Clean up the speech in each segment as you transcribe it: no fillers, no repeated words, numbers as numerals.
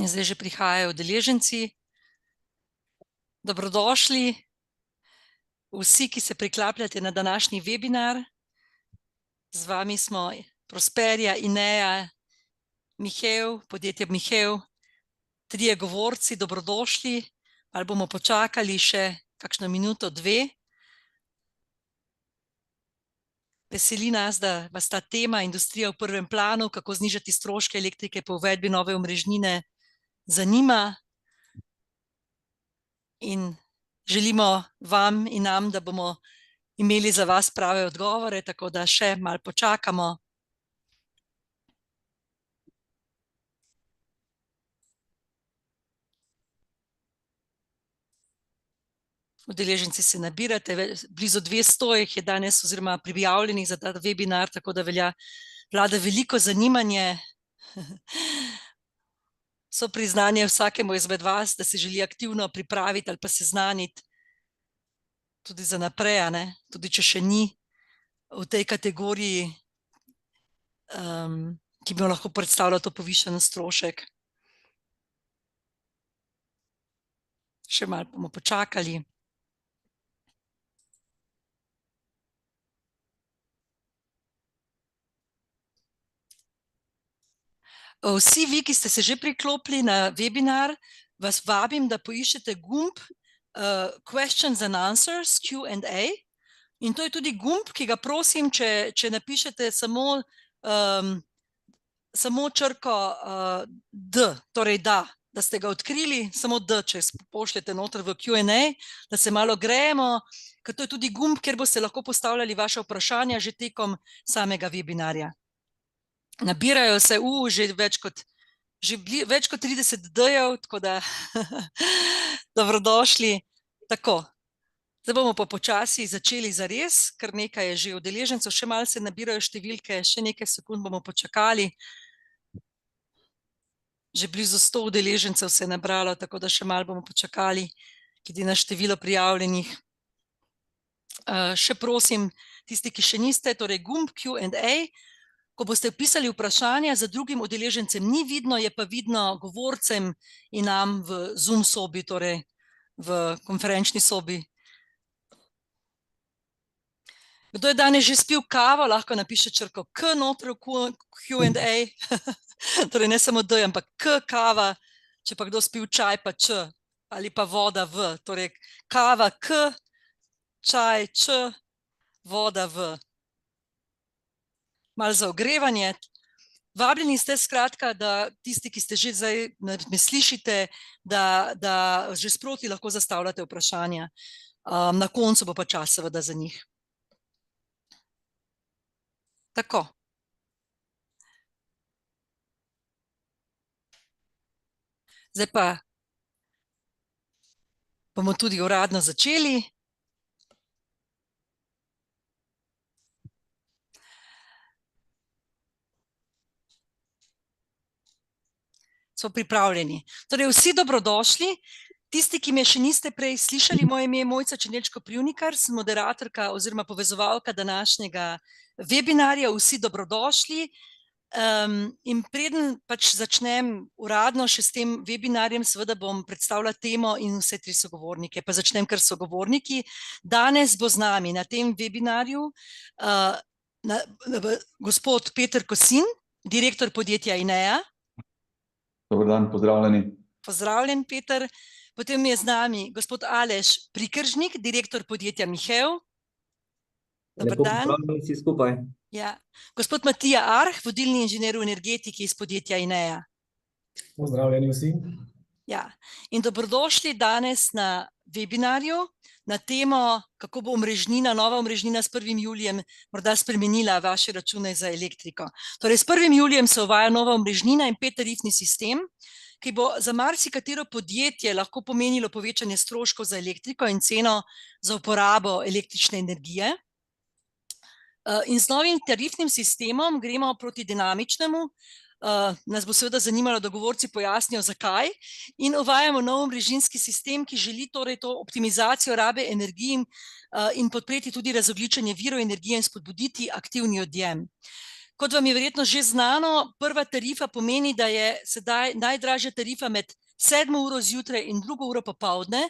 In zdaj že prihajajo udeleženci. Dobrodošli vsi, ki se priklapljate na današnji webinar. Z vami smo Prosperja, Ineja, Mihev, podjetje Mihev, trije govorci, dobrodošli. Ali bomo počakali še kakšno minuto, dve. Veseli nas, da vas ta tema industrija v prvem planu, kako znižati stroške elektrike po uvedbi nove omrežnine, zanima. In želimo vam in nam, da bomo imeli za vas prave odgovore, tako da še malo počakamo. Udeleženci se nabirate, blizu 200 jih je danes oziroma prijavljenih za ta webinar, tako da vlada veliko zanimanje. So priznanje vsakemu izmed vas, da se želi aktivno pripraviti ali pa seznaniti tudi za naprej, ne? Tudi če še ni v tej kategoriji, ki bi lahko predstavljal to povišen strošek. Še malo bomo počakali. Vsi vi, ki ste se že priklopili na webinar, vas vabim, da poiščete gumb Questions and Answers, Q&A. In to je tudi gumb, ki ga prosim, če napišete samo črko D, torej da ste ga odkrili, samo D, če pošljete noter v Q&A, da se malo grejemo, ker to je tudi gumb, kjer boste lahko postavljali vaše vprašanja že tekom samega webinarja. Nabirajo se že več kot 30 D-jev, tako da dobrodošli. Tako, zdaj bomo pa počasi začeli zares, kar nekaj je že udeležencev, še malo se nabirajo številke, še nekaj sekund bomo počakali. Že blizu 100 udeležencev se je nabralo, tako da še malo bomo počakali, glede na število prijavljenih. Še prosim, tisti, ki še niste, torej gumb Q&A, ko boste vpisali vprašanja, za drugim udeležencem ni vidno, je pa vidno govorcem in nam v Zoom sobi, torej v konferenčni sobi. Kdo je danes že spil kavo, lahko napiše črko K noter v Q&A, torej ne samo D, ampak K kava, če pa kdo spil čaj pa Č, ali pa voda V, torej kava K, čaj Č, voda V. Malo za ogrevanje. Vabljeni ste skratka, da tisti, ki ste že zdaj me slišite, da že sproti lahko zastavljate vprašanja. Na koncu bo pa čas seveda za njih. Tako. Zdaj pa bomo tudi uradno začeli. Smo pripravljeni. Torej, vsi dobrodošli. Tisti, ki me še niste prej slišali, moje ime je Mojca Černečko-Privnikar, sem moderatorka oziroma povezovalka današnjega webinarja. Vsi dobrodošli. In preden pač začnem uradno še s tem webinarjem, seveda bom predstavila temo in vse tri sogovornike. Pa začnem kar sogovorniki. Danes bo z nami na tem webinarju gospod Peter Kosin, direktor podjetja Ineja. Dober dan, pozdravljeni. Pozdravljen, Peter. Potem je z nami gospod Aleš Prikržnik, direktor podjetja Mihev. Dober dan. Lepo pozdravljeni vsi skupaj. Ja. Gospod Matija Arh, vodilni inženir v energetiki iz podjetja Ineja. Pozdravljeni vsi. Ja. In dobrodošli danes na webinarju na temo, kako bo nova omrežnina s 1. julijem morda spremenila vaše račune za elektriko. Torej, s 1. julijem se uvaja nova omrežnina in 5-tarifni sistem, ki bo za marsikatero podjetje lahko pomenilo povečanje stroškov za elektriko in ceno za uporabo električne energije. In z novim tarifnim sistemom gremo proti dinamičnemu. Nas bo seveda zanimalo, da govorci pojasnijo, zakaj, in uvajamo nov omrežninski sistem, ki želi torej to optimizacijo rabe energije in podpreti tudi razogljičenje virov energije in spodbuditi aktivni odjem. Kot vam je verjetno že znano, prva tarifa pomeni, da je sedaj najdražja tarifa med 7 uro zjutraj in 2 uro popoldne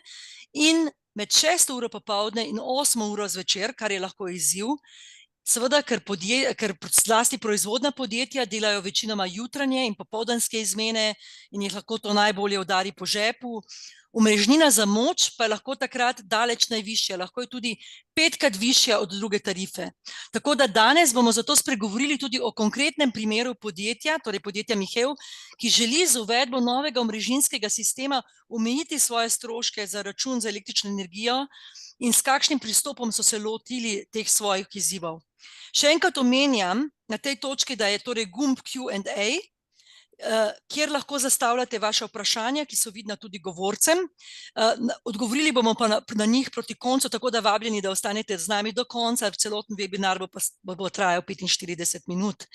in med 6 uro popoldne in 8 uro zvečer, kar je lahko izziv. Seveda, ker zlasti proizvodna podjetja delajo večinoma jutranje in popoldanske izmene in jih lahko to najbolje udari po žepu. Omrežnina za moč pa je lahko takrat daleč najvišja, lahko je tudi 5-krat višja od druge tarife. Tako da danes bomo zato spregovorili tudi o konkretnem primeru podjetja, torej podjetja Mihev, ki želi z uvedbo novega omrežninskega sistema omejiti svoje stroške za račun za električno energijo in s kakšnim pristopom so se lotili teh svojih izzivov. Še enkrat omenjam na tej točki, da je torej gumb Q&A, kjer lahko zastavljate vaše vprašanja, ki so vidna tudi govorcem. Odgovorili bomo pa na njih proti koncu, tako da vabljeni, da ostanete z nami do konca, celoten webinar bo trajal 45 minut.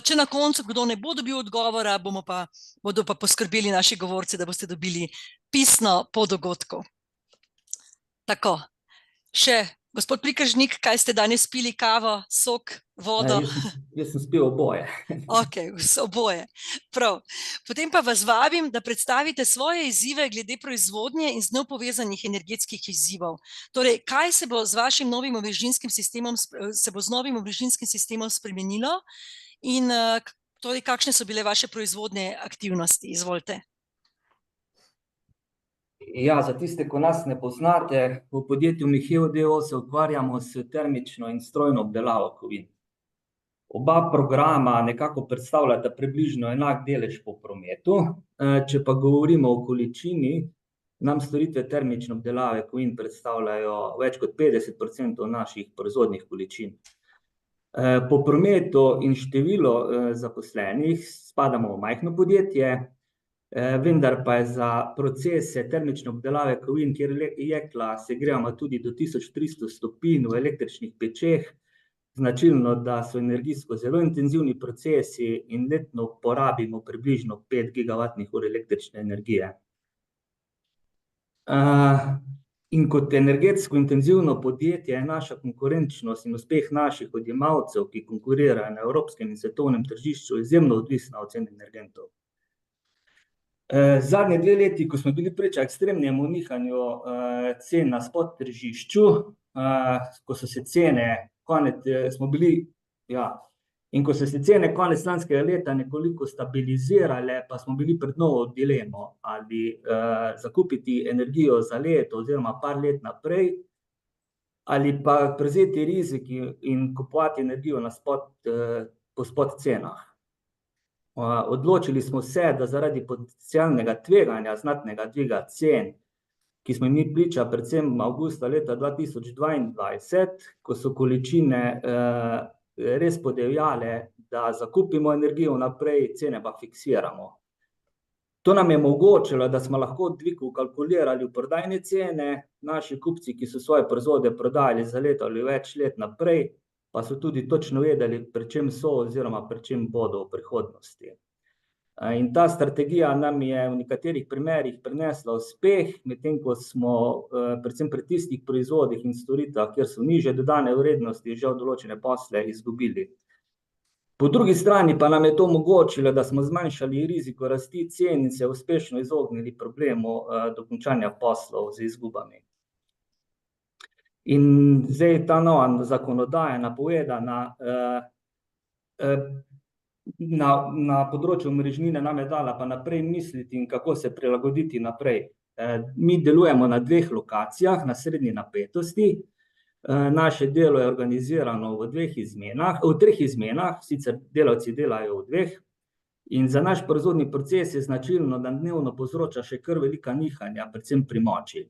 Če na koncu kdo ne bo dobil odgovora, bodo pa poskrbeli naši govorci, da boste dobili pisno po dogodku. Tako, še gospod Prikažnik, kaj ste danes pili, kavo, sok, vodo? Jaz sem spil oboje. Ok, oboje. Prav. Potem pa vas vabim, da predstavite svoje izzive glede proizvodnje in z njo povezanih energetskih izzivov. Torej, kaj se bo z vašim novim omrežninskim sistemom spremenilo in torej, kakšne so bile vaše proizvodne aktivnosti? Izvolite. Ja, za tiste, ko nas ne poznate, v podjetju Mihev d.o.o. se ukvarjamo s termično in strojno obdelavo kovin. Oba programa nekako predstavljata približno enak delež po prometu, če pa govorimo o količini, nam storitve termične obdelave kovin predstavljajo več kot 50% naših proizvodnih količin. Po prometu in številu zaposlenih spadamo v majhno podjetje, vendar pa je za procese termične obdelave kovin, kjer jekla segrevamo tudi do 1300 stopinj v električnih pečeh, značilno, da so energijsko zelo intenzivni procesi in letno porabimo približno 5 gigavatnih ur električne energije. In kot energetsko intenzivno podjetje je naša konkurenčnost in uspeh naših odjemalcev, ki konkurirajo na evropskem in svetovnem tržišču, izjemno odvisna od cen energentov. Zadnji 2 leti, ko smo bili priča ekstremnemu nihanju cen na spot tržišču, ko so se cene konec lanskega leta nekoliko stabilizirale, pa smo bili pred novo dilemo, ali zakupiti energijo za leto oziroma par let naprej, ali pa prevzeti rizik in kupovati energijo po spot cenah. Odločili smo se, da zaradi potencialnega tveganja, znatnega dviga cen, ki smo jim priča predvsem avgusta leta 2022, ko so količine res podivjale, da zakupimo energijo naprej, cene pa fiksiramo. To nam je omogočilo, da smo lahko dvig vkalkulirali v prodajne cene, naši kupci, ki so svoje proizvode prodajali za leto ali več let naprej, pa so tudi točno vedeli, pri čem so oziroma pri čem bodo v prihodnosti. In ta strategija nam je v nekaterih primerih prinesla uspeh, medtem ko smo predvsem pri tistih proizvodih in storitvah, kjer so nižje dodane vrednosti, žal določene posle izgubili. Po drugi strani pa nam je to omogočilo, da smo zmanjšali riziko rasti cen in se uspešno izognili problemu dokončanja poslov z izgubami. In zdaj ta nova zakonodaja napovedana na področju omrežnine nam je dala pa naprej misliti in kako se prilagoditi naprej. Mi delujemo na 2 lokacijah, na srednji napetosti. Naše delo je organizirano v 3 izmenah, sicer delavci delajo v 2. In za naš proizvodni proces je značilno, da dnevno povzroča še kar velika nihanja, predvsem pri moči.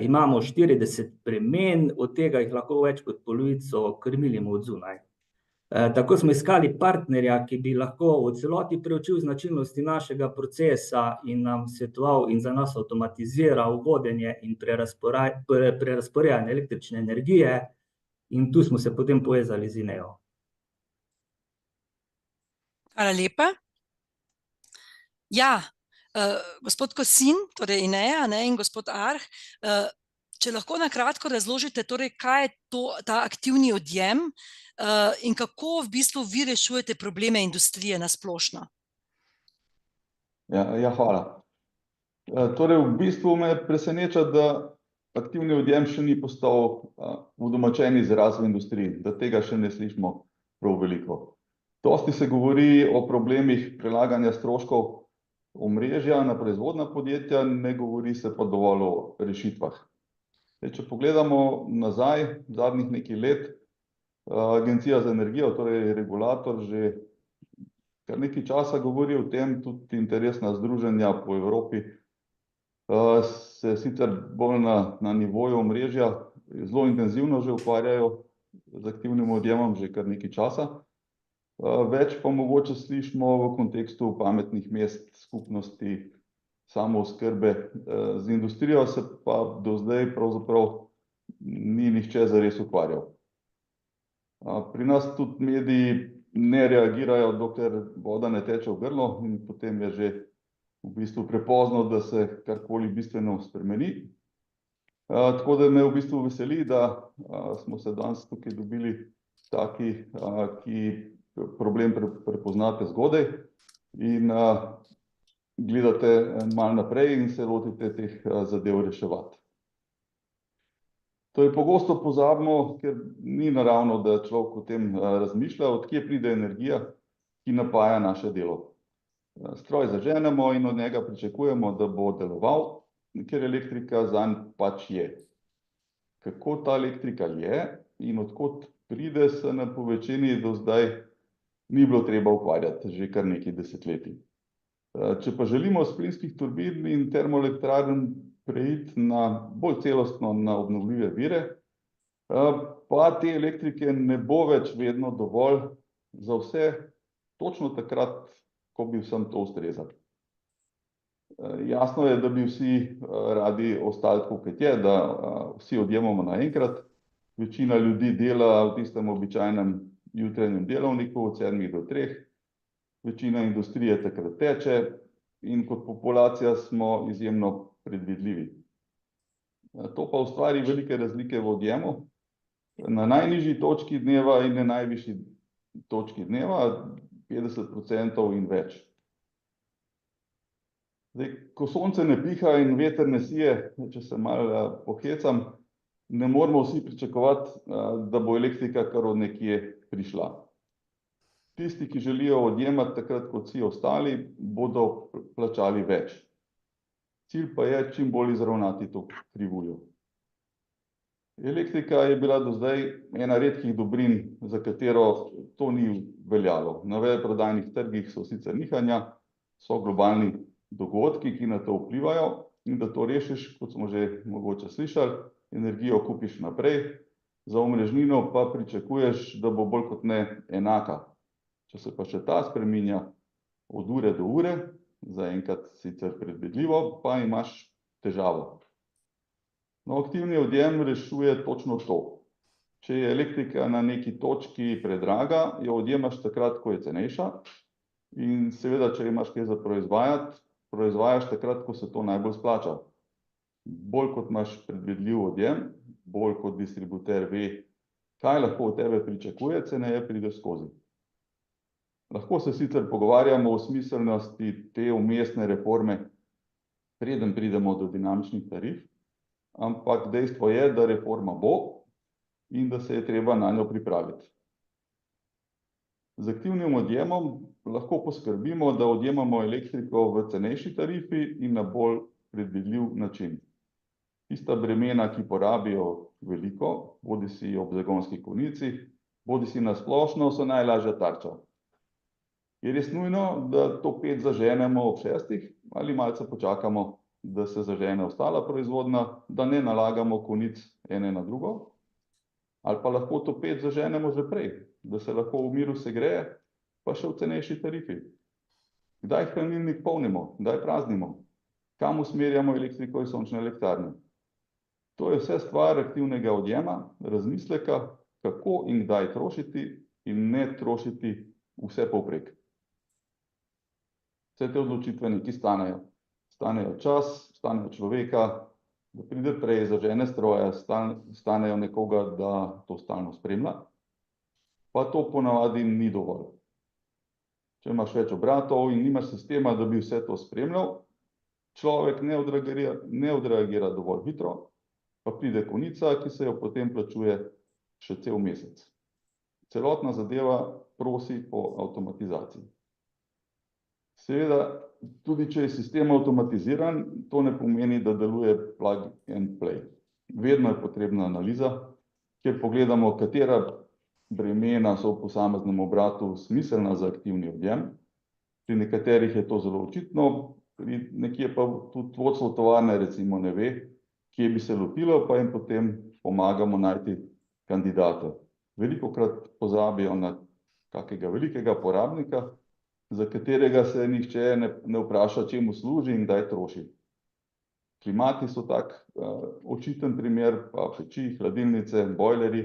Imamo 40 premen, od tega jih lahko več kot polovico krmilimo od zunaj. Tako smo iskali partnerja, ki bi lahko v celoti preučil značilnosti našega procesa in nam svetoval in za nas avtomatiziral vodenje in prerazporejanje električne energije, in tu smo se potem povezali z INEO. Hvala lepa. Ja, gospod Kosin, torej INEA in gospod Arh, Če lahko na kratko razložite, torej, kaj je ta aktivni odjem in kako v bistvu vi rešujete probleme industrije na splošno. Ja, hvala. Torej, v bistvu me preseneča, da aktivni odjem še ni postal udomačen izraz v industriji, da tega še ne slišimo prav veliko. Dosti se govori o problemih prelaganja stroškov omrežja na proizvodna podjetja, ne govori se pa dovolj o rešitvah. Če pogledamo nazaj, zadnjih nekaj let, Agencija za energijo, torej regulator, že kar nekaj časa govori o tem, tudi interesna združenja po Evropi se sicer bolj na nivoju omrežja zelo intenzivno že ukvarjajo z aktivnim odjemom že kar nekaj časa. Več pa mogoče slišimo v kontekstu pametnih mest, skupnosti, samooskrbe. Z industrijo se pa do zdaj pravzaprav ni nihče zares ukvarjal. Pri nas tudi mediji ne reagirajo, dokler voda ne teče v grlo in potem je že v bistvu prepozno, da se karkoli bistveno spremeni. Tako da me v bistvu veseli, da smo se danes tukaj dobili taki, ki problem prepoznate zgodaj in gledate malo naprej in se lotite teh zadev reševati. To je pogosto pozabimo, ker ni naravno, da človek o tem razmišlja, od kje pride energija, ki napaja naše delo. Stroj zaženemo in od njega pričakujemo, da bo deloval, ker elektrika zanj pač je. Kako ta elektrika je in od kod pride, se nam po večini do zdaj ni bilo treba ukvarjati že kar nekaj desetletij. Če pa želimo s plinskih turbin in termoelektrarn preiti bolj celostno na obnovljive vire, pa te elektrike ne bo več vedno dovolj za vse, točno takrat, ko bi vsem to ustrezalo. Jasno je, da bi vsi radi ostali tako, kot je, da vsi odjemamo naenkrat. Večina ljudi dela v tistem običajnem jutranjem delovniku od 7 do 3. Večina industrije takrat teče in kot populacija smo izjemno predvidljivi. To pa ustvari velike razlike v odjemu. Na najnižji točki dneva in na najvišji točki dneva 50% in več. Zdaj, ko sonce ne piha in veter ne sije, če se malo pohecam, ne moramo vsi pričakovati, da bo elektrika kar od nekje prišla. Tisti, ki želijo odjemati takrat kot vsi ostali, bodo plačali več. Cilj pa je čim bolj izravnati to krivuljo. Elektrika je bila do zdaj ena redkih dobrin, za katero to ni veljalo. Na veleprodajnih trgih so sicer nihanja, so globalni dogodki, ki na to vplivajo, in da to rešiš, kot smo že mogoče slišali, energijo kupiš naprej, za omrežnino pa pričakuješ, da bo bolj kot ne enaka. Če se pa še ta spreminja od ure do ure, zaenkrat sicer predvidljivo, pa imaš težavo. No, aktivni odjem rešuje točno to. Če je elektrika na neki točki predraga, jo odjemaš takrat, ko je cenejša, in seveda, če imaš kaj za proizvajati, proizvajaš takrat, ko se to najbolj splača. Bolj kot imaš predvidljiv odjem, bolj kot distributer ve, kaj lahko od tebe pričakuje, ceneje pride skozi. Lahko se sicer pogovarjamo o smiselnosti te vmesne reforme, preden pridemo do dinamičnih tarif, ampak dejstvo je, da reforma bo in da se je treba na njo pripraviti. Z aktivnim odjemom lahko poskrbimo, da odjemamo elektriko v cenejši tarifi in na bolj predvidljiv način. Tista bremena, ki porabijo veliko, bodisi ob zagonski konici, bodisi na splošno, so najlažja tarča. Je res nujno, da to ped zaženemo ob 6 ali malce počakamo, da se zažene ostala proizvodnja, da ne nalagamo konic ene na drugo, ali pa lahko to ped zaženemo že prej, da se lahko v miru segreje, pa še v cenejši tarifi. Kdaj hranilnik polnimo, kdaj praznimo, kam usmerjamo elektriko iz sončne elektrarne. To je vse stvar aktivnega odjema, razmisleka, kako in kdaj trošiti in ne trošiti vse povprek. Vse te odločitve nekaj stanejo. Stanejo čas, stanejo človeka, da pride prej, zažene stroje, stanejo nekoga, da to stalno spremlja, pa to ponavadi ni dovolj. Če imaš več obratov in nimaš sistema, da bi vse to spremljal, človek ne odreagira dovolj hitro, pa pride konica, ki se jo potem plačuje še cel mesec. Celotna zadeva prosi po avtomatizaciji. Seveda, tudi če je sistem avtomatiziran, to ne pomeni, da deluje plug and play. Vedno je potrebna analiza, kjer pogledamo, katera bremena so v posameznem obratu smiselna za aktivni odjem. Pri nekaterih je to zelo očitno, pri nekje pa tudi vodstvo tovarne recimo ne ve, kje bi se lotilo, pa jim potem pomagamo najti kandidate. Velikokrat pozabijo na kakega velikega porabnika, za katerega se nihče ne vpraša, čemu služi in kdaj troši. Klimati so tak očiten primer, pa peči, hladilnice, bojlerji,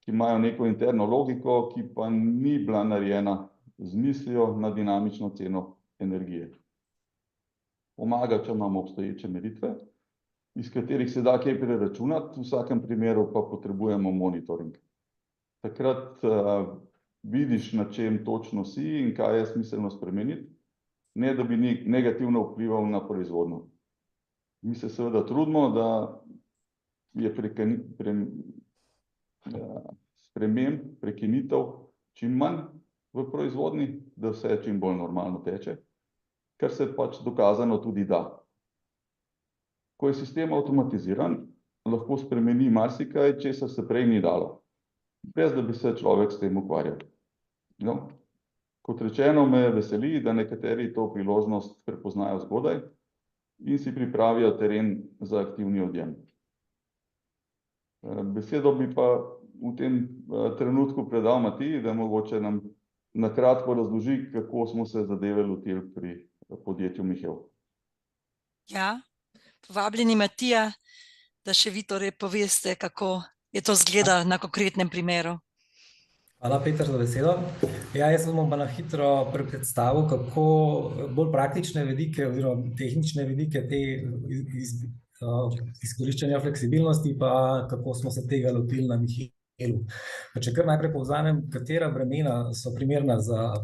ki imajo neko interno logiko, ki pa ni bila narejena z mislijo na dinamično ceno energije. Pomaga, če imamo obstoječe meritve, iz katerih se da kaj preračunati, v vsakem primeru pa potrebujemo monitoring. Takrat vidiš, na čem točno si in kaj je smiselno spremeniti, ne da bi negativno vplival na proizvodnjo. Mi se seveda trudimo, da je sprememb, prekinitev čim manj v proizvodnji, da vse čim bolj normalno teče, kar se pač dokazano tudi da. Ko je sistem avtomatiziran, lahko spremeni marsikaj, česar se prej ni dalo, brez da bi se človek s tem ukvarjal. No, kot rečeno, me veseli, da nekateri to priložnost prepoznajo zgodaj in si pripravijo teren za aktivni odjem. Besedo bi pa v tem trenutku predal Matiji, da mogoče nam na kratko razloži, kako smo se zadeve lotili pri podjetju Mihev. Ja, povabljeni Matija, da še vi torej poveste, kako je to zgleda na konkretnem primeru. Hvala, Peter, za besedo. Ja, jaz bom pa na hitro predstavil, kako bolj praktične vidike oziroma tehnične vidike te izkoriščanja fleksibilnosti, pa kako smo se tega lotili na Mihelu. Če kar najprej povzamem, katera bremena so primerna za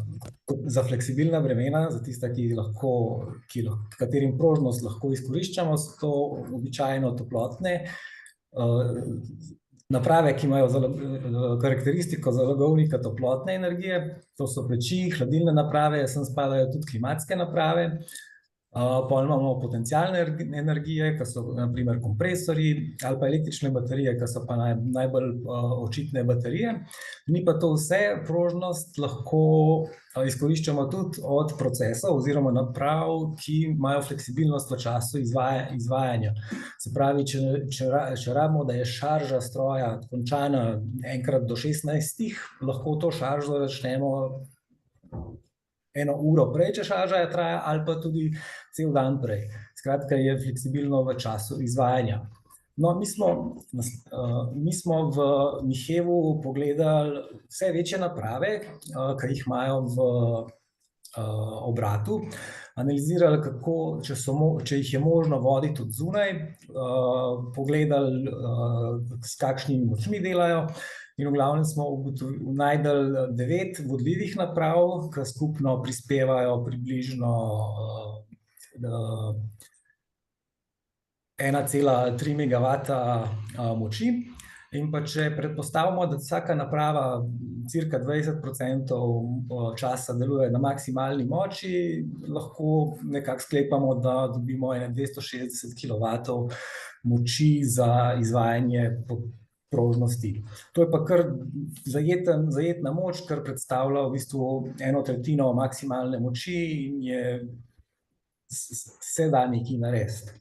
fleksibilna bremena, za tista, katerim prožnost lahko izkoriščamo, so to običajno toplotne naprave, ki imajo karakteristiko zalogovnika toplotne energije, to so peči, hladilne naprave, sem spadajo tudi klimatske naprave, pol imamo potencialne energije, ki so na primer kompresorji, ali pa električne baterije, ki so pa najbolj očitne baterije. Ni pa to vse, prožnost lahko izkoriščamo tudi od procesov oziroma naprav, ki imajo fleksibilnost v času izvajanja. Se pravi, če rabimo, da je šarža stroja končana enkrat do 16, lahko to šaržo začnemo 1 uro prej, če šarža traja, ali pa tudi cel dan prej. Skratka, je fleksibilno v času izvajanja. No, mi smo v Mihevu pogledali vse večje naprave, ki jih imajo v obratu, analizirali, če jih je možno voditi od zunaj, pogledali, s kakšnimi močmi delajo, in v glavnem smo našli 9 vodljivih naprav, ki skupno prispevajo približno 1,3 megavata moči. In pa če predpostavimo, da vsaka naprava cirka 20% časa deluje na maksimalni moči, lahko nekako sklepamo, da dobimo 260 kilovatov moči za izvajanje prožnosti. To je pa kar zajetna moč, kar predstavlja v bistvu 1/3 maksimalne moči in se da nekaj narediti.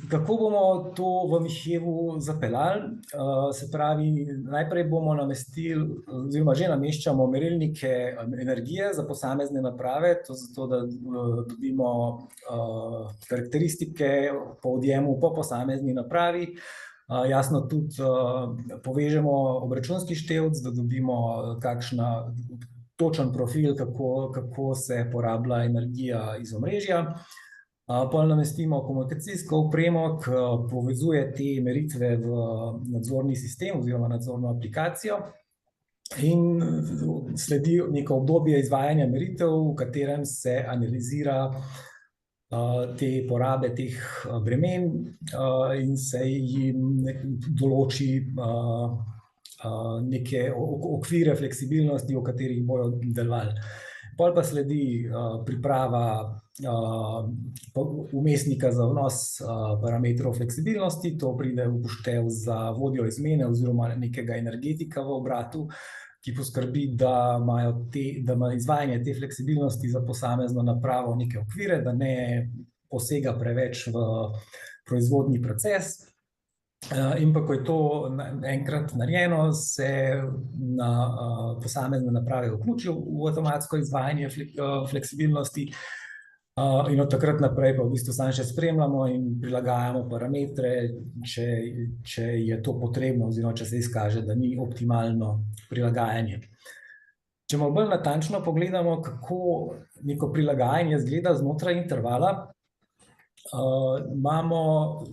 Kako bomo to v Mihevu zapeljali? Se pravi, najprej bomo namestili oziroma že nameščamo merilnike energije za posamezne naprave, to zato, da dobimo karakteristike po odjemu po posamezni napravi. Jasno tudi povežemo obračunski števc, da dobimo točen profil, kako se porablja energija iz omrežja. Pol namestimo komunikacijsko opremo, ki povezuje te meritve v nadzorni sistem oziroma nadzorno aplikacijo in sledi neko obdobje izvajanja meritev, v katerem se analizira te porabe teh bremen in se jim določi neke okvire fleksibilnosti, v katerih bodo delovali. Pol pa sledi priprava vmesnika za vnos parametrov fleksibilnosti, to pride v upoštev za vodjo izmene oziroma nekega energetika v obratu, ki poskrbi, da ima izvajanje te fleksibilnosti za posamezno napravo neke okvire, da ne posega preveč v proizvodni proces. In pa, ko je to enkrat narejeno, se na posamezne naprave vključijo v avtomatsko izvajanje fleksibilnosti in od takrat naprej pa v bistvu samo še spremljamo in prilagajamo parametre, če je to potrebno oziroma če se izkaže, da ni optimalno prilagajanje. Če malo bolj natančno pogledamo, kako neko prilagajanje izgleda znotraj intervala, imamo,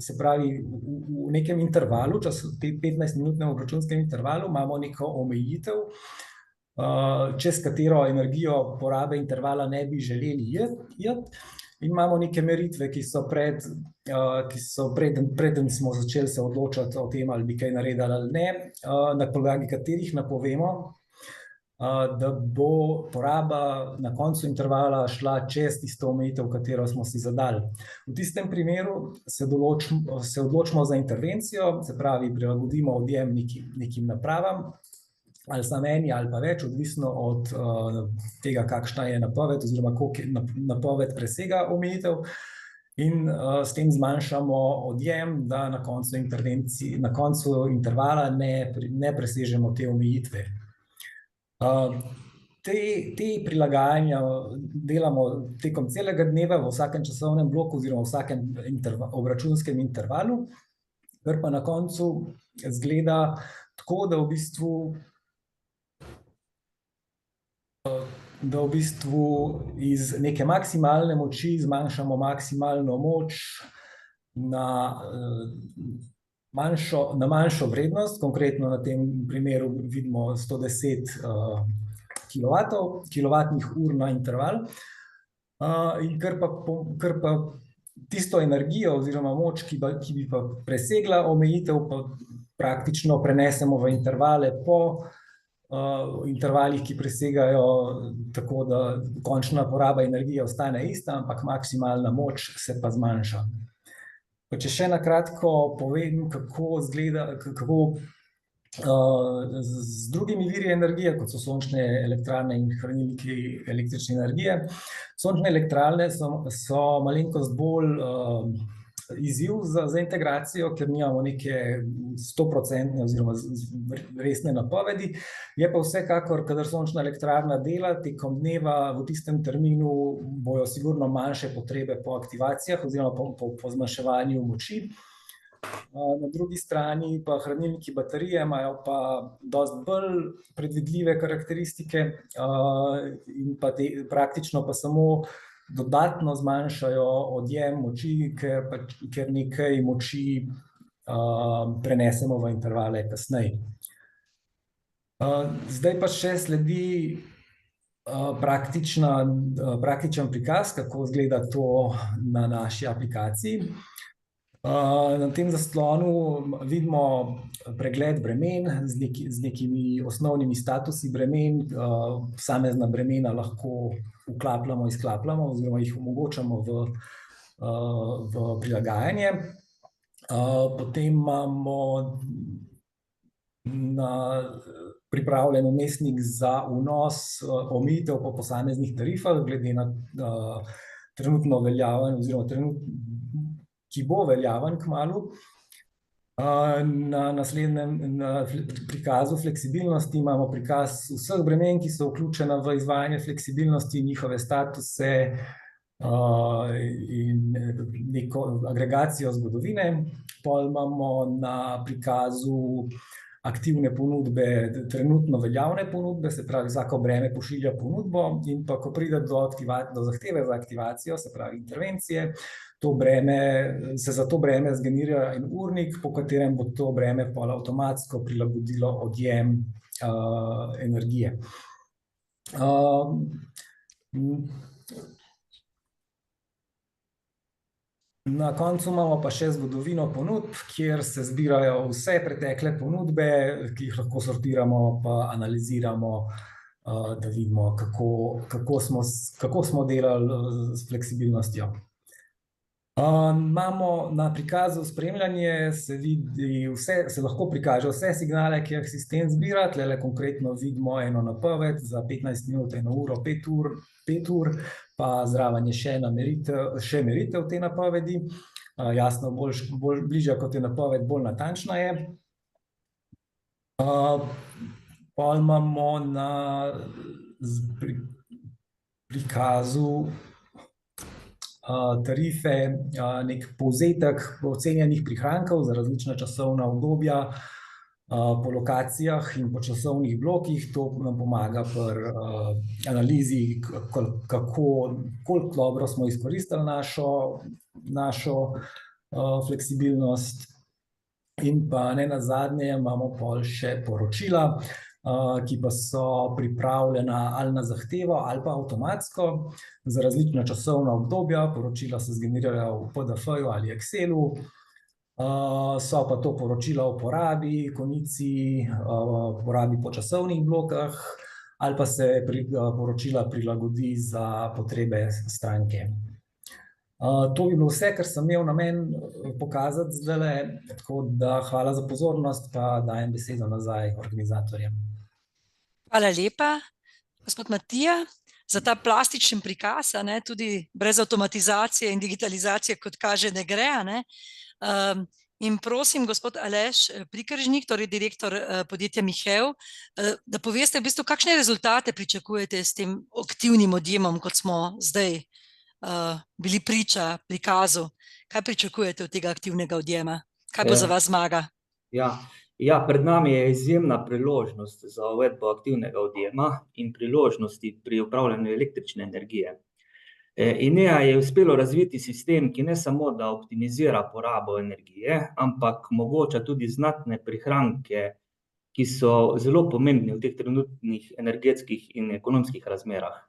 se pravi, v nekem intervalu, 15-minutnem obračunskem intervalu, imamo neko omejitev, čez katero energijo porabe intervala ne bi želeli iti, in imamo neke meritve, ki so preden smo začeli se odločati o tem, ali bi kaj naredili ali ne, na podlagi katerih napovemo, da bo poraba na koncu intervala šla čez tisto omejitev, katero smo si zadali. V tistem primeru se odločimo za intervencijo, se pravi, prilagodimo odjem nekim napravam, ali samo eni ali pa več, odvisno od tega, kakšna je napoved oziroma koliko napoved presega omejitev, in s tem zmanjšamo odjem, da na koncu intervala ne presežemo te omejitve. Te prilagajanja delamo tekom celega dneva v vsakem časovnem bloku oziroma v vsakem obračunskem intervalu, kar pa na koncu izgleda tako, da v bistvu iz neke maksimalne moči zmanjšamo maksimalno moč na manjšo vrednost, konkretno na tem primeru vidimo 110 kilovatnih ur na interval, in kar pa tisto energijo oziroma moč, ki bi pa presegla omejitev, pa praktično prenesemo v intervale po intervalih, ki presegajo, tako da končna poraba energije ostane ista, ampak maksimalna moč se pa zmanjša. Pa če še na kratko povem, kako izgleda, z drugimi viri energije, kot so sončne elektrarne in hranilniki električne energije. Sončne elektrarne so malenkost bolj izziv za integracijo, ker nimamo neke 100% oziroma resne napovedi. Je pa vsekakor, kadar sončna elektrarna dela tekom dneva, v tistem terminu bojo sigurno manjše potrebe po aktivacijah oziroma po zmanjševanju moči. Na drugi strani pa hranilniki baterije imajo pa dosti bolj predvidljive karakteristike in pa praktično pa samo dodatno zmanjšajo odjem moči, ker nekaj moči prenesemo v intervale kasneje. Zdaj pa še sledi praktičen prikaz, kako izgleda to na naši aplikaciji. Na tem zaslonu vidimo pregled bremen z nekimi osnovnimi statusi bremen. Posamezna bremena lahko vklapljamo, izklapljamo oziroma jih omogočamo v prilagajanje. Potem imamo pripravljen vmesnik za vnos omejitev po posameznih tarifah, glede na trenutno veljaven oziroma ki bo veljaven kmalu. Na naslednjem prikazu fleksibilnosti imamo prikaz vseh bremen, ki so vključena v izvajanje fleksibilnosti, njihove statuse in neko agregacijo zgodovine. Pol imamo na prikazu aktivne ponudbe, trenutno veljavne ponudbe, se pravi, vsako breme pošilja ponudbo in pa ko pride do zahteve za aktivacijo, se pravi intervencije, se za to breme zgenerira en urnik, po katerem bo to breme pol avtomatsko prilagodilo odjem energije. Na koncu imamo pa še zgodovino ponudb, kjer se zbirajo vse pretekle ponudbe, ki jih lahko sortiramo pa analiziramo, da vidimo, kako smo delali s fleksibilnostjo. Imamo na prikazu spremljanje, se lahko prikaže vse signale, ki jih sistem zbira. Tlele konkretno vidimo eno napoved za 15 minut, 1 uro, 5 ur, pa zraven je še meritev te napovedi. Jasno, bolj bližja kot je napoved, bolj natančna je. Pol imamo na prikazu tarife, nek povzetek ocenjenih prihrankov za različna časovna obdobja po lokacijah in po časovnih blokih. To nam pomaga pri analizi, koliko dobro smo izkoristili našo fleksibilnost. In pa ne nazadnje imamo pol še poročila, ki pa so pripravljena ali na zahtevo ali pa avtomatsko za različna časovna obdobja. Poročila se zgenerirajo v PDF-ju ali Excelu. So pa to poročila o porabi, kondiciji, porabi po časovnih blokah ali pa se poročila prilagodi za potrebe stranke. To bi bilo vse, kar sem imel namen pokazati zdajle, tako da hvala za pozornost, pa dajem besedo nazaj organizatorjem. Hvala lepa, gospod Matija, za ta plastičen prikaz, tudi brez avtomatizacije in digitalizacije, kot kaže, ne gre. In prosim, gospod Aleš Prikržnik, torej direktor podjetja Mihev, da poveste v bistvu, kakšne rezultate pričakujete s tem aktivnim odjemom, kot smo zdaj bili priča prikazu. Kaj pričakujete od tega aktivnega odjema? Kaj bo za vas zmaga? Ja, pred nami je izjemna priložnost za uvedbo aktivnega odjema in priložnosti pri upravljanju električne energije. INEA je uspelo razviti sistem, ki ne samo, da optimizira porabo energije, ampak omogoča tudi znatne prihranke, ki so zelo pomembni v teh trenutnih energetskih in ekonomskih razmerah.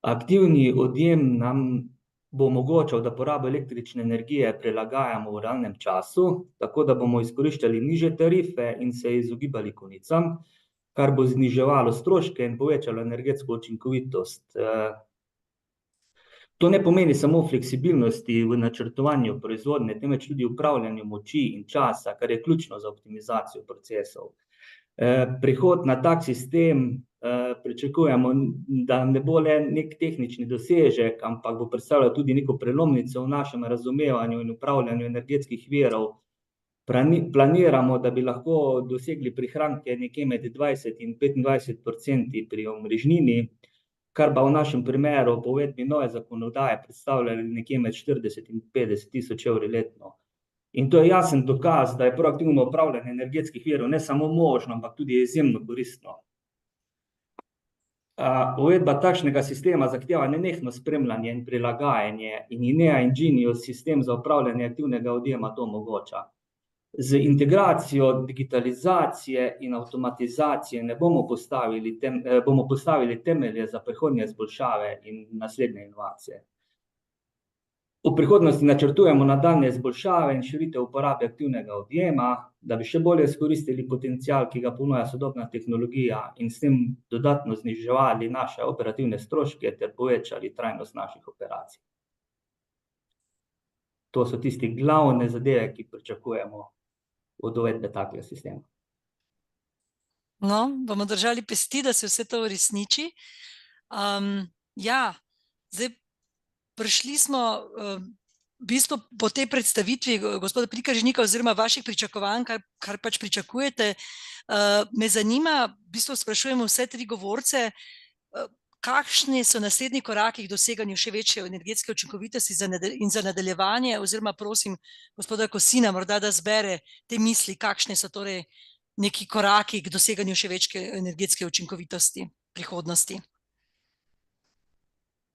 Aktivni odjem nam bo omogočal, da porabo električne energije prilagajamo v realnem času, tako da bomo izkoriščali nižje tarife in se izogibali konicam, kar bo zniževalo stroške in povečalo energetsko učinkovitost. To ne pomeni samo fleksibilnosti v načrtovanju proizvodnje, temveč tudi upravljanju moči in časa, kar je ključno za optimizacijo procesov. Prehod na tak sistem pričakujemo, da ne bo le nek tehnični dosežek, ampak bo predstavljal tudi neko prelomnico v našem razumevanju in upravljanju energetskih virov. Planiramo, da bi lahko dosegli prihranke nekje med 20 in 25% pri omrežnini, kar pa v našem primeru po uvedbi nove zakonodaje predstavlja nekje med 40 in 50 tisoč evri letno. In to je jasen dokaz, da je proaktivno upravljanje energetskih virov ne samo možno, ampak tudi izjemno koristno. Uvedba takšnega sistema zahteva nenehno spremljanje in prilagajanje in INEA Ingenious sistem za upravljanje aktivnega odjema to omogoča. Z integracijo digitalizacije in avtomatizacije bomo postavili temelje za prihodnje izboljšave in naslednje inovacije. V prihodnosti načrtujemo nadaljnje izboljšave in širitev uporabe aktivnega odjema, da bi še bolje izkoristili potencial, ki ga ponuja sodobna tehnologija in s tem dodatno zniževali naše operativne stroške ter povečali trajnost naših operacij. To so tiste glavne zadeve, ki pričakujemo od uvedbe takega sistema. No, bomo držali pesti, da se vse to uresniči. Zdaj prišli smo v bistvu po tej predstavitvi gospoda Prikržnika oziroma vaših pričakovanj, kar pač pričakujete. Me zanima, v bistvu sprašujem vse tri govorce, kakšni so naslednji koraki k doseganju še večje energetske učinkovitosti in za nadaljevanje, oziroma prosim gospoda Kosina morda, da zbere te misli, kakšne so torej neki koraki k doseganju še večje energetske učinkovitosti prihodnosti?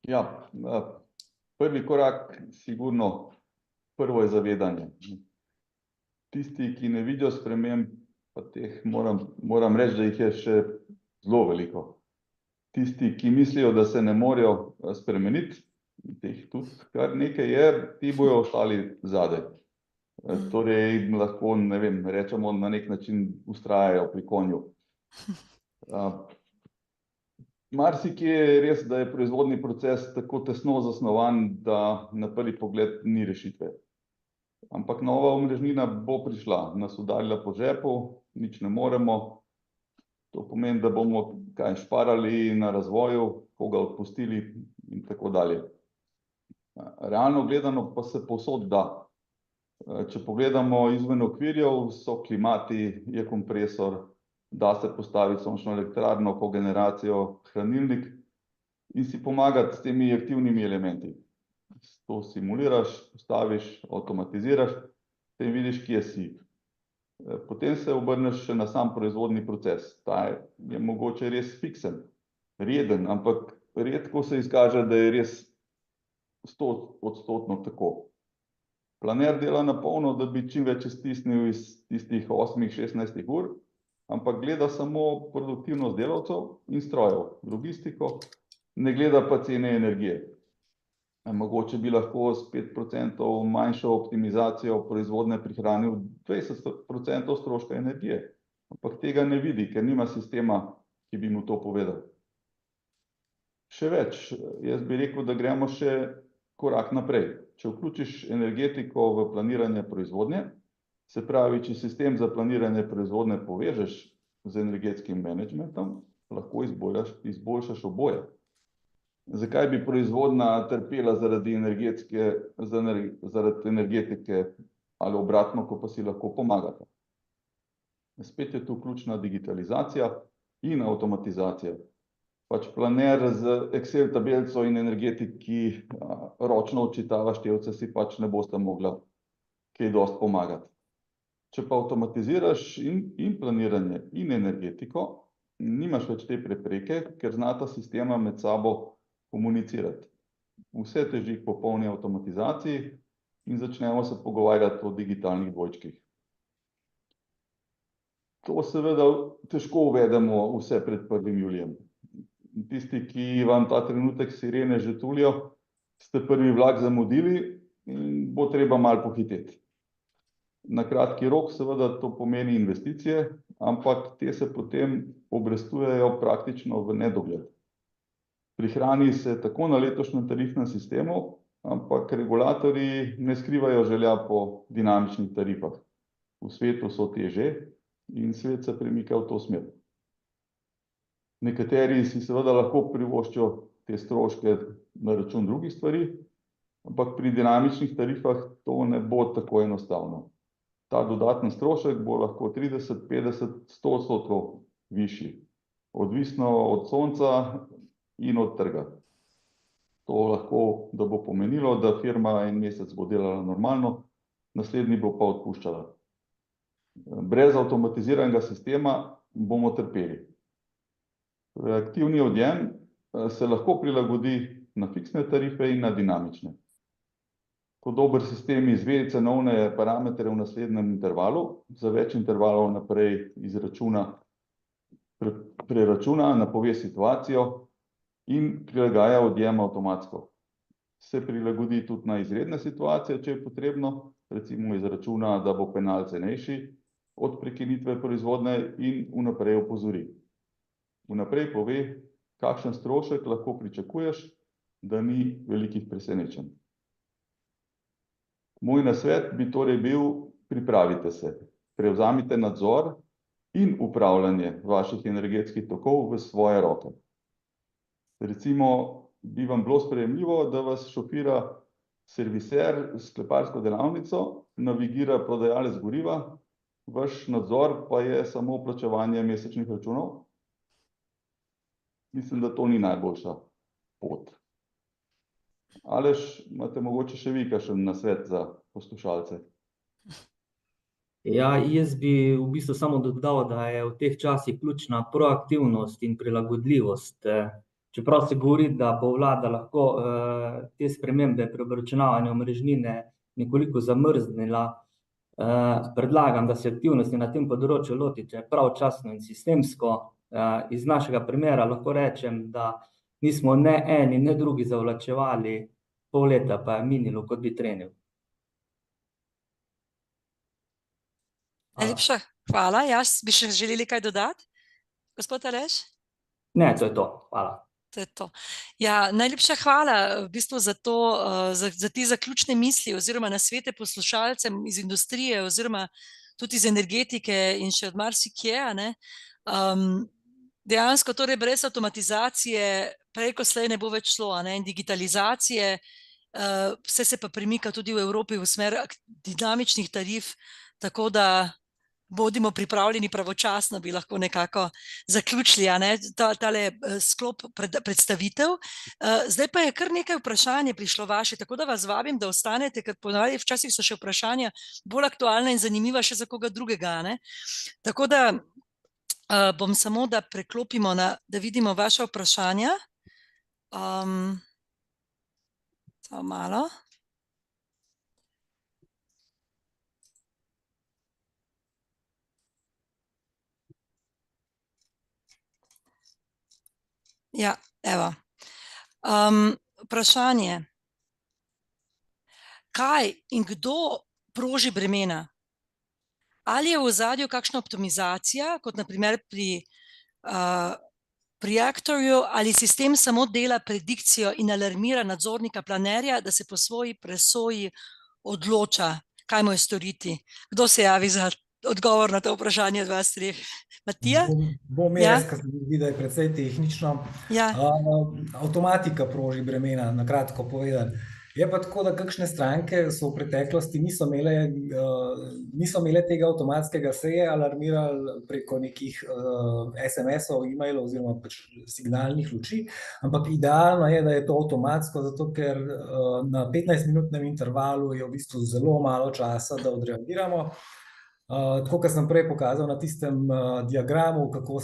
Ja, prvi korak sigurno, prvo je zavedanje. Tisti, ki ne vidijo sprememb, pa teh moram reči, da jih je še zelo veliko. Tisti, ki mislijo, da se ne morejo spremeniti, teh tudi kar nekaj je, ti bojo ostali zadaj. Torej, lahko, ne vem, rečemo na nek način vztrajajo pri konju. Marsikje je res, da je proizvodni proces tako tesno zasnovan, da na prvi pogled ni rešitve. Ampak nova omrežnina bo prišla, nas udarila po žepu, nič ne moremo. To pomeni, da bomo kaj šparali na razvoju, koga odpustili in tako dalje. Realno gledano pa se povsod da. Če pogledamo izven okvirjev, so klimati, je kompresor, da se postaviti sončno elektrarno, kogeneracijo, hranilnik in si pomagati s temi aktivnimi elementi. To simuliraš, postaviš, avtomatiziraš, potem vidiš, kje si. Potem se obrneš še na sam proizvodni proces. Ta je mogoče res fiksen, reden, ampak redko se izkaže, da je res 100% tako. Planer dela na polno, da bi čim več iztisnil iz tistih 8-16 ur, ampak gleda samo produktivnost delavcev in strojev, logistiko, ne gleda pa cene energije. Mogoče bi lahko s 5% manjšo optimizacijo proizvodnje prihranil 20% stroška energije, ampak tega ne vidi, ker nima sistema, ki bi mu to povedal. Še več, jaz bi rekel, da gremo še korak naprej. Če vključiš energetiko v planiranje proizvodnje, se pravi, če sistem za planiranje proizvodnje povežeš z energetskim menedžmentom, lahko izboljšaš oboje. Zakaj bi proizvodnja trpela zaradi energetike ali obratno, ko pa si lahko pomagate? Spet je tu ključna digitalizacija in avtomatizacija. Pač planer z Excel tabelico in energetik, ki ročno odčitava števce, si pač ne bosta mogla kaj dosti pomagati. Če pa avtomatiziraš in planiranje in energetiko, nimaš več te prepreke, ker znata sistema med sabo komunicirati. Vse teži k popolni avtomatizaciji in začnemo se pogovarjati o digitalnih dvojčkih. To seveda težko uvedemo vse pred 1. julijem. Tisti, ki vam ta trenutek sirene že tulijo, ste prvi vlak zamudili in bo treba malo pohiteti. Na kratki rok seveda to pomeni investicije, ampak te se potem obrestujejo praktično v nedogled. Prihrani se tako na letošnjem tarifnem sistemu, ampak regulatorji ne skrivajo želja po dinamičnih tarifah. V svetu so te že in svet se premika v to smer. Nekateri si seveda lahko privoščijo te stroške na račun drugih stvari, ampak pri dinamičnih tarifah to ne bo tako enostavno. Ta dodatni strošek bo lahko 30, 50, 100% višji, odvisno od sonca in od trga. To lahko, da bo pomenilo, da firma en mesec bo delala normalno, naslednji bo pa odpuščala. Brez avtomatiziranega sistema bomo trpeli. Aktivni odjem se lahko prilagodi na fiksne tarife in na dinamične. Ko dober sistem izve cenovne parametre v naslednjem intervalu, za več intervalov naprej preračuna, napove situacijo in prilagaja odjem avtomatsko. Se prilagodi tudi na izredne situacije, če je potrebno, recimo izračuna, da bo penal cenejši od prekinitve proizvodnje in vnaprej opozori. Vnaprej pove, kakšen strošek lahko pričakuješ, da ni velikih presenečenj. Moj nasvet bi torej bil, pripravite se, prevzamite nadzor in upravljanje vaših energetskih tokov v svoje roke. Recimo, bi vam bilo sprejemljivo, da vas šofira serviser s skleparsko delavnico, navigira prodajalec goriva, vaš nadzor pa je samo plačevanje mesečnih računov? Mislim, da to ni najboljša pot. Aleš, imate mogoče še vi kakšen nasvet za poslušalce? Ja, jaz bi v bistvu samo dodal, da je v teh časih ključna proaktivnost in prilagodljivost. Čeprav se govori, da bo vlada lahko te spremembe pri obračunavanju omrežnine nekoliko zamrznila, predlagam, da se aktivnosti na tem področju lotite pravočasno in sistemsko. Iz našega primera lahko rečem, da nismo ne eni, ne drugi zavlačevali, pol leta pa je minilo, kot bi trenil. Najlepša hvala. Jaz bi še želeli kaj dodati? Gospod Aleš? Ne, to je to. Hvala. To je to. Ja, najlepša hvala v bistvu za to, za te zaključne misli oziroma nasvete poslušalcem iz industrije oziroma tudi iz energetike in še od marsikje, ne. Dejansko torej brez avtomatizacije prej ko slej ne bo več šlo, ne, in digitalizacije, vse se pa premika tudi v Evropi v smer dinamičnih tarif, tako da bodimo pripravljeni pravočasno, bi lahko nekako zaključili, a ne, tale sklop predstavitev. Zdaj pa je kar nekaj vprašanje prišlo vaše, tako da vas vabim, da ostanete, ker ponavadi včasih so še vprašanja bolj aktualna in zanimiva še za koga drugega, ne. Tako da bom samo, da preklopimo da vidimo vaša vprašanja. Samo malo. Ja, evo. Vprašanje. Kaj in kdo proži bremena? Ali je v ozadju kakšna optimizacija, kot na primer pri reaktorju, ali sistem samo dela predikcijo in alarmira nadzornika planerja, da se po svoji presoji odloča, kaj mu je storiti? Kdo se javi za odgovor na to vprašanje od vas treh? Matija? Bom jaz, ker se mi zdi, da je precej tehnično. Ja. Avtomatika proži bremena, na kratko povedano. Je pa tako, da kakšne stranke so v preteklosti niso imele tega avtomatskega, se je alarmirali preko nekih SMS-ov, e-mailov oziroma pač signalnih luči, ampak idealno je, da je to avtomatsko, zato ker na 15-minutnem intervalu je v bistvu zelo malo časa, da odreagiramo. Tako, kot sem prej pokazal na tistem diagramu, kako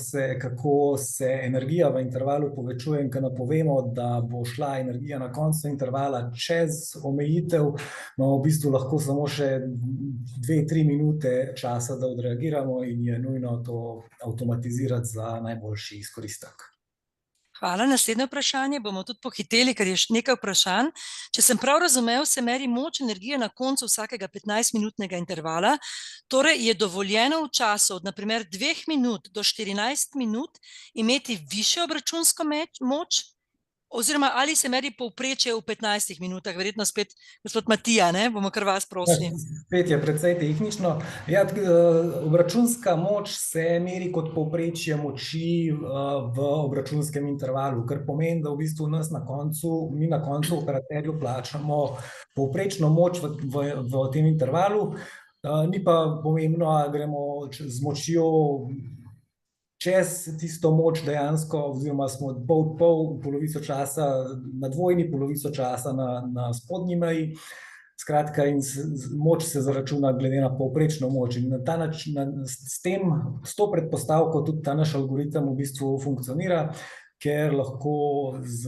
se energija v intervalu povečuje in ko napovemo, da bo šla energija na koncu intervala čez omejitev, imamo v bistvu lahko samo še 2-3 minute časa, da odreagiramo in je nujno to avtomatizirati za najboljši izkoristek. Hvala. Naslednje vprašanje bomo tudi pohiteli, ker je še nekaj vprašanj. Če sem prav razumel, se meri moč energije na koncu vsakega 15-minutnega intervala, torej je dovoljeno v času od na primer 2 minut do 14 minut imeti višjo obračunsko moč, oziroma ali se meri povprečje v 15 minutah, verjetno spet gospod Matija, ne, bomo kar vas prosili. Spet je precej tehnično. Ja, obračunska moč se meri kot povprečje moči v obračunskem intervalu, kar pomeni, da v bistvu mi na koncu operaterju plačamo povprečno moč v tem intervalu, ni pa pomembno, ali gremo z močjo čez tisto moč dejansko, oziroma smo polovico časa na dvojni, polovico časa na spodnji meji. Skratka, in moč se zaračuna glede na povprečno moč. In na ta način, s to predpostavko tudi ta naš algoritem v bistvu funkcionira, ker lahko z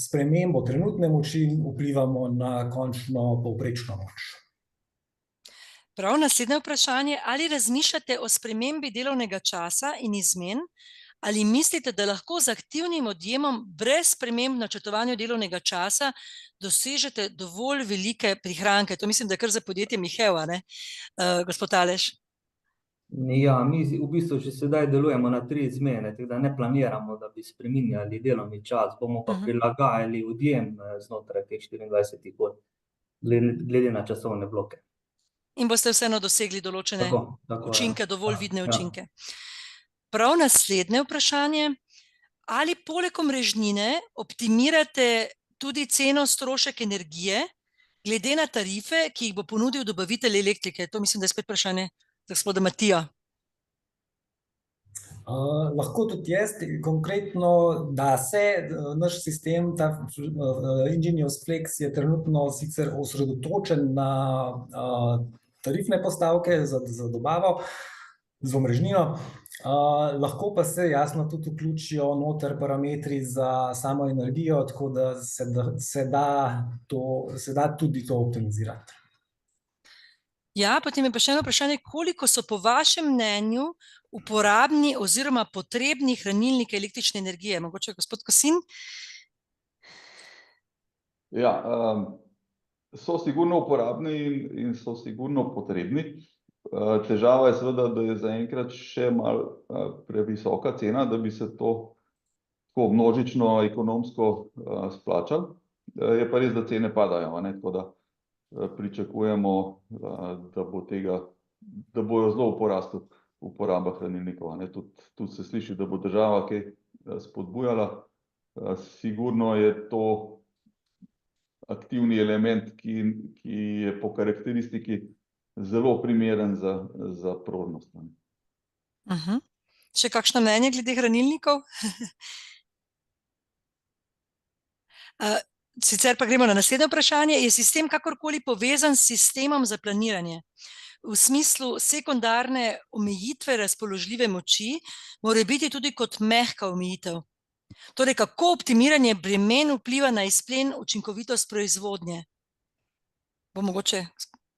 spremembo trenutne moči vplivamo na končno povprečno moč. Prav, naslednje vprašanje. Ali razmišljate o spremembi delovnega časa in izmen? Ali mislite, da lahko z aktivnim odjemom brez sprememb načrtovanju delovnega časa dosežete dovolj velike prihranke? To mislim, da je kar za podjetje Mihev, ne? Gospod Aleš. Ja, mi v bistvu že sedaj delujemo na 3 izmene, tako da ne planiramo, da bi spreminjali delovni čas, bomo pa prilagajali odjem znotraj teh 24 ur, glede na časovne bloke. In boste vseeno dosegli določene učinke, dovolj vidne učinke. Prav, naslednje vprašanje. Ali poleg omrežnine optimirate tudi ceno strošek energije glede na tarife, ki jih bo ponudil dobavitelj elektrike? To mislim, da je spet vprašanje za gospoda Matija. Lahko tudi jaz, konkretno, da se naš sistem, ta Ingenious Flex je trenutno sicer osredotočen na tarifne postavke za dobavo z omrežnino. Lahko pa se jasno tudi vključijo noter parametri za samo energijo, tako da se da tudi to optimizirati. Ja, potem je pa še eno vprašanje, koliko so po vašem mnenju uporabni oziroma potrebni hranilniki električne energije? Mogoče gospod Kosin? Ja, so sigurno uporabni in so sigurno potrebni. Težava je seveda, da je zaenkrat še malo previsoka cena, da bi se to tako množično ekonomsko splačalo. Je pa res, da cene padajo, ne, tako da pričakujemo, da bojo zelo v porastu uporaba hranilnikov, ne. Tudi se sliši, da bo država kaj spodbujala. Sigurno je to aktivni element, ki je po karakteristiki zelo primeren za prožnost. Še kakšno mnenje glede hranilnikov? Sicer pa gremo na naslednje vprašanje. Je sistem kakorkoli povezan s sistemom za planiranje? V smislu sekundarne omejitve razpoložljive moči mora biti tudi kot mehka omejitev. Torej, kako optimiranje bremen vpliva na izplen učinkovitost proizvodnje? Bo mogoče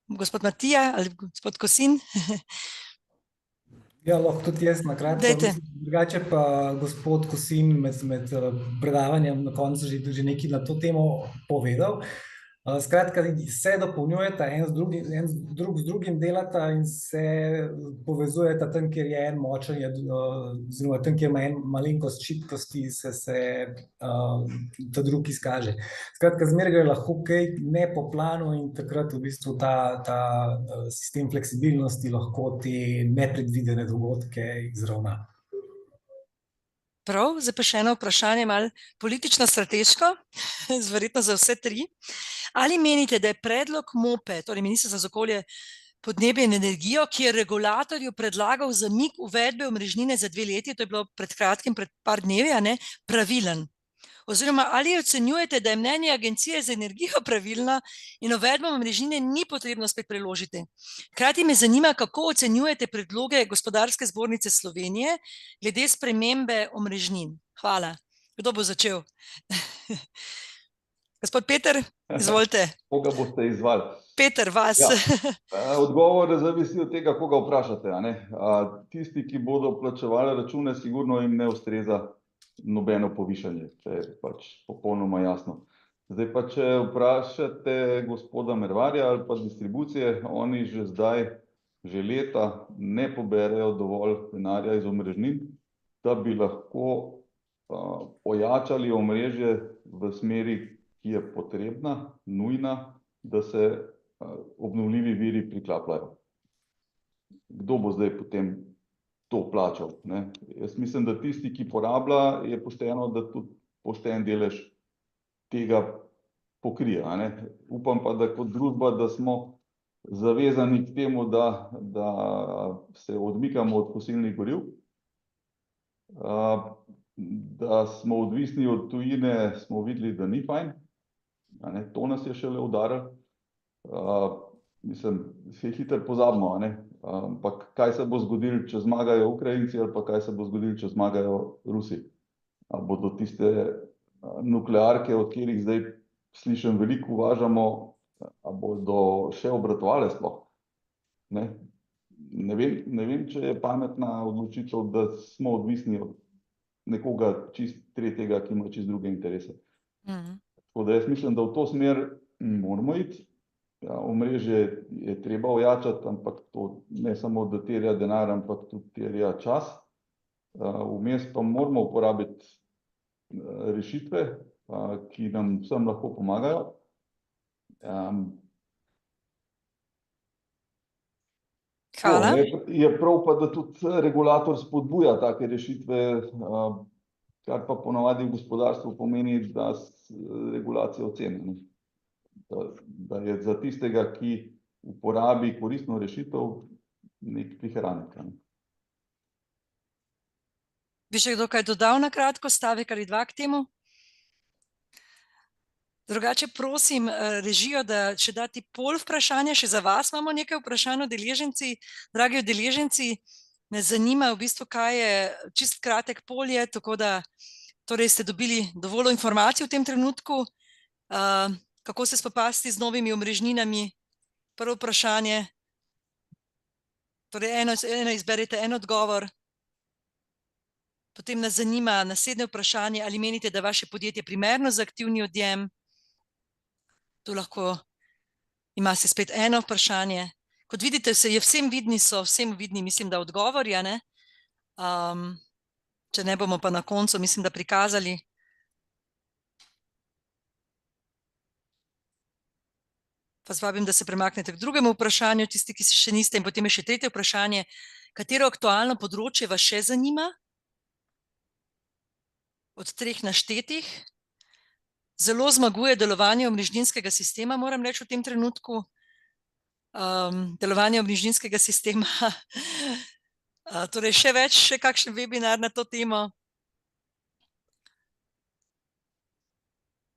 gospod Matija ali gospod Kosin? Ja, lahko tudi jaz na kratko. Dajte. Drugače pa gospod Kosin med predavanjem na koncu že nekaj na to temo povedal. Skratka, se dopolnjujeta, drug z drugim delata in se povezujeta tam, kjer je en močen, oziroma tam, kjer ima en malenkost šibkosti, se ta drug izkaže. Skratka, zmeraj gre lahko kaj ne po planu in takrat v bistvu ta sistem fleksibilnosti lahko te nepredvidene dogodke izravna. Prav, zdaj pa še eno vprašanje, malo politično-strateško, verjetno za vse tri. Ali menite, da je predlog MOPE, torej Ministrstva za okolje, podnebje in energijo, ki je regulatorju predlagal zamik uvedbe omrežnine za 2 leti, to je bilo pred kratkim, pred par dnevi, pravilen? Oziroma, ali ocenjujete, da je mnenje Agencije za energijo pravilno in uvedbo omrežnine ni potrebno spet preložiti? Hkrati me zanima, kako ocenjujete predloge Gospodarske zbornice Slovenije glede spremembe omrežnin. Hvala. Kdo bo začel? Gospod Peter, izvolite. Koga boste izzvali? Peter, vas. Ja. Odgovor zavisi od tega, koga vprašate, a ne. Tisti, ki bodo plačevali račune, sigurno jim ne ustreza nobeno povišanje, to je pač popolnoma jasno. Zdaj pa, če vprašate gospoda Mervarja ali pa distribucije, oni že zdaj, že leta ne poberejo dovolj denarja iz omrežnin, da bi lahko ojačali omrežje v smeri, ki je potrebna, nujna, da se obnovljivi viri priklapljajo. Kdo bo zdaj potem to plačal, ne? Jaz mislim, da tisti, ki porablja, je pošteno, da tudi pošten delež tega pokrije, a ne. Upam pa, da kot družba, da smo zavezani k temu, da se odmikamo od fosilnih goriv, da smo odvisni od tujine, smo videli, da ni fajn, a ne, to nas je šele udarilo. Mislim, se hitro pozabimo, a ne. Ampak kaj se bo zgodilo, če zmagajo Ukrajinci, ali pa kaj se bo zgodilo, če zmagajo Rusi? Ali bodo tiste nuklearke, od katerih zdaj slišim veliko uvažamo, ali bodo še obratovale sploh? Ne vem, če je pametna odločitev, da smo odvisni od nekoga čisto tretjega, ki ima čisto druge interese. Tako da jaz mislim, da v to smer moramo iti. Ja, omrežje je treba ojačati, ampak to ne samo, da terja denar, ampak tudi terja čas. Vmes pa moramo uporabiti rešitve, ki nam vsem lahko pomagajo. Hvala. Je prav pa, da tudi regulator spodbuja take rešitve, kar pa ponavadi v gospodarstvu pomeni, da regulacija oceni. Da je za tistega, ki uporabi koristno rešitev, nek prihranek. Bi še kdo kaj dodal na kratko, stavek ali dva k temu? Drugače prosim režijo, da še dati pol vprašanja, še za vas imamo nekaj vprašanj udeleženci. Dragi udeleženci, me zanima v bistvu, kaj je čist kratek polje, tako da torej ste dobili dovolj informacij v tem trenutku, kako se spopasti z novimi omrežninami. Prvo vprašanje, torej eno izberite en odgovor. Potem nas zanima naslednje vprašanje, ali menite, da vaše podjetje primerno za aktivni odjem? Tu lahko imate spet eno vprašanje. Kot vidite, so vsem vidni, mislim, da odgovori, a ne? Če ne bomo pa na koncu, mislim, da prikazali. Vas vabim, da se premaknete k drugemu vprašanju, tisti, ki se še niste, in potem je še tretje vprašanje. Katero aktualno področje vas še zanima? Od 3 naštetih. Zelo zmaguje delovanje omrežninskega sistema, moram reči v tem trenutku. Delovanje omrežninskega sistema. Torej še kakšen webinar na to temo.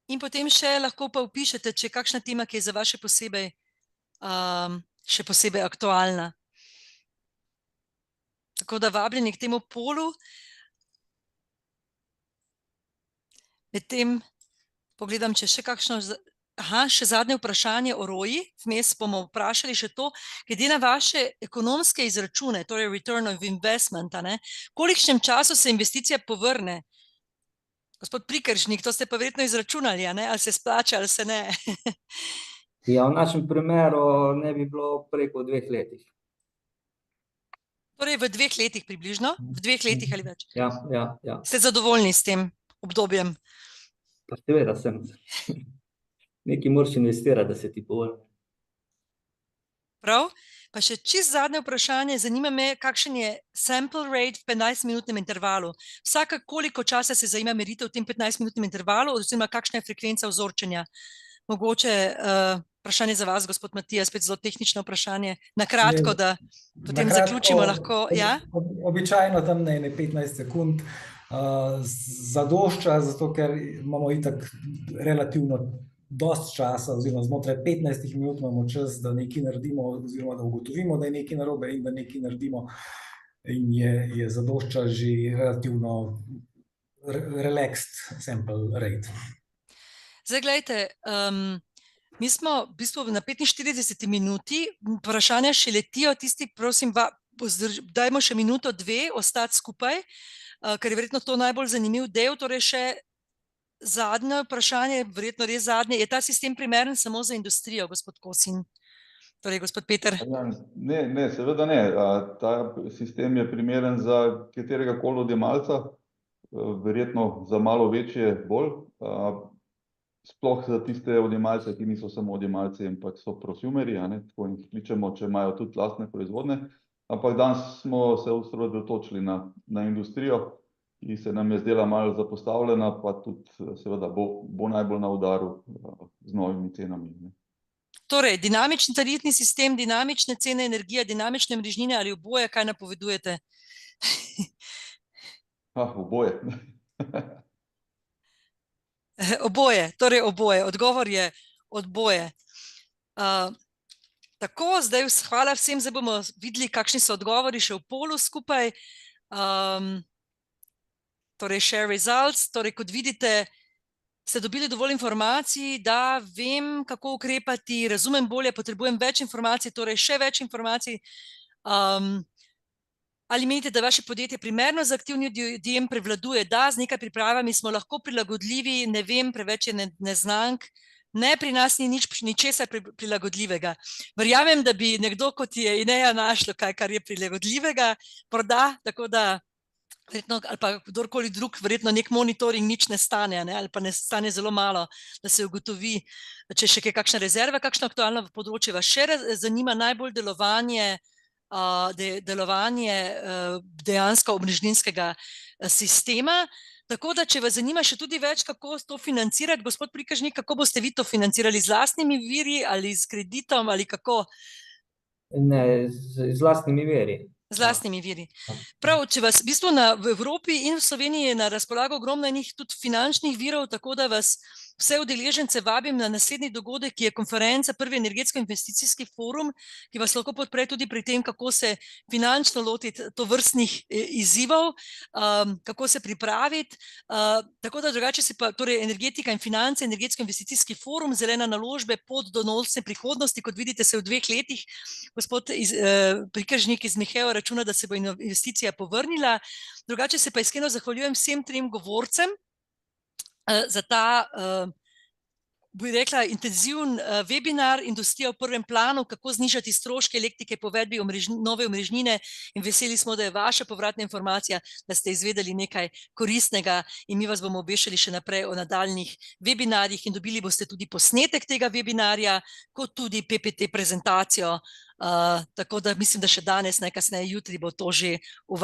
In potem še lahko pa vpišete, če je kakšna tema, ki je za vas še posebej aktualna. Tako da vabljeni k temu polu. Medtem pogledam, če še kakšno... še zadnje vprašanje o ROI. Vmes bomo vprašali še to, glede na vaše ekonomske izračune, torej return of investment, kolikšnem času se investicija povrne? Gospod Prikršnik, to ste pa verjetno izračunali, ali se splača, ali se ne? Ja, v našem primeru ne bi bilo preko 2 letih. Torej v 2 letih približno? V 2 letih ali več? Ja. Ste zadovoljni s tem obdobjem? Pa seveda sem. Nekaj moraš investirati, da se ti povrne. Prav. Pa še čisto zadnje vprašanje. Zanima me, kakšen je sample rate v 15-minutnem intervalu. Vsaka koliko časa se zajema meritev v tem 15-minutnem intervalu, oziroma kakšna je frekvenca vzorčenja? Mogoče vprašanje za vas, gospod Matija, spet zelo tehnično vprašanje. Na kratko, da potem zaključimo lahko. Ja? Običajno tam na 15 sekund zadošča, zato ker imamo itak relativno dosti časa, oziroma znotraj 15 minut imamo čas, da nekaj naredimo, oziroma da ugotovimo, da je nekaj narobe in da nekaj naredimo, in je zadošča že relativno relaxed sample rate. Zdaj, gledajte, mi smo v bistvu na 45 minuti, vprašanja še letijo, tisti, prosim, dajmo še minuto, 2 ostati skupaj, ker je verjetno to najbolj zanimiv del, torej še zadnje vprašanje, verjetno res zadnje, je ta sistem primeren samo za industrijo, gospod Kosin? Torej, gospod Peter. Ne, seveda ne. Ta sistem je primeren za katerega koli odjemalca, verjetno za malo večje bolj, sploh za tiste odjemalce, ki niso samo odjemalci, ampak so prosumerji, tako jih kličemo, če imajo tudi lastne proizvodne. Ampak danes smo se osredotočili na industrijo, ki se nam je zdela malo zapostavljena, pa tudi seveda bo najbolj na udaru z novimi cenami. Torej, dinamični tarifni sistem, dinamične cene energije, dinamične omrežnine ali oboje, kaj napovedujete? Oboje. Oboje, torej oboje. Odgovor je oboje. Tako, zdaj hvala vsem, zdaj bomo videli, kakšni so odgovori še v polu skupaj. Torej, share results, torej, kot vidite, ste dobili dovolj informacij, da vem, kako ukrepati, razumem bolje, potrebujem več informacij, torej še več informacij. Ali menite, da vaše podjetje primerno za aktivni odjem prevladuje? Da, z nekaj pripravami smo lahko prilagodljivi, ne vem, preveč je neznank. Ne, pri nas ni ničesar prilagodljivega. Verjamem, da bi nekdo, kot je Ineja, našlo kaj, kar je prilagodljivega, morda, tako da verjetno, ali pa kdorkoli drug, verjetno nek monitoring nič ne stane, ali pa ne stane zelo malo, da se ugotovi, če še kakšna rezerva, kakšno aktualno področje vas še zanima, najbolj delovanje dejansko omrežninskega sistema. Tako da, če vas zanima še tudi več, kako to financirati, gospod Prikršnik, kako boste vi to financirali, z lastnimi viri ali s kreditom ali kako? Ne, z lastnimi viri. Z lastnimi viri. Prav, če vas v bistvu v Evropi in v Sloveniji je na razpolago ogromno enih tudi finančnih virov, tako da vas vse udeležence vabim na naslednji dogodek, ki je konferenca Prvi energetsko-investicijski forum, ki vas lahko podpre tudi pri tem, kako se finančno lotiti tovrstnih izzivov, kako se pripraviti. Tako da drugače si pa, torej energetika in finance, energetsko-investicijski forum, zelena naložbe, pot do donosne prihodnosti, kot vidite se v 2 letih, gospod Prikažnik iz Miheo računa, da se bo investicija povrnila. Drugače se pa iskreno zahvaljujem vsem 3 govorcem za ta, bi rekla, intenziven webinar Industrija v prvem planu, kako znižati stroške elektrike po uvedbi nove omrežnine, in veseli smo, da je vaša povratna informacija, da ste izvedeli nekaj koristnega, in mi vas bomo obveščali še naprej o nadaljnjih webinarjih in dobili boste tudi posnetek tega webinarja, kot tudi PPT prezentacijo, tako da mislim, da še danes, najkasneje jutri bo to že v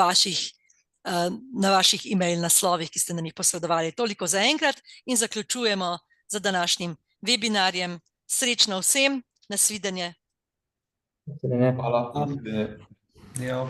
na vaših e-mail naslovih, ki ste nam jih posredovali. Toliko za enkrat in zaključujemo z današnjim webinarjem. Srečno vsem, nasvidenje. Hvala. Ja.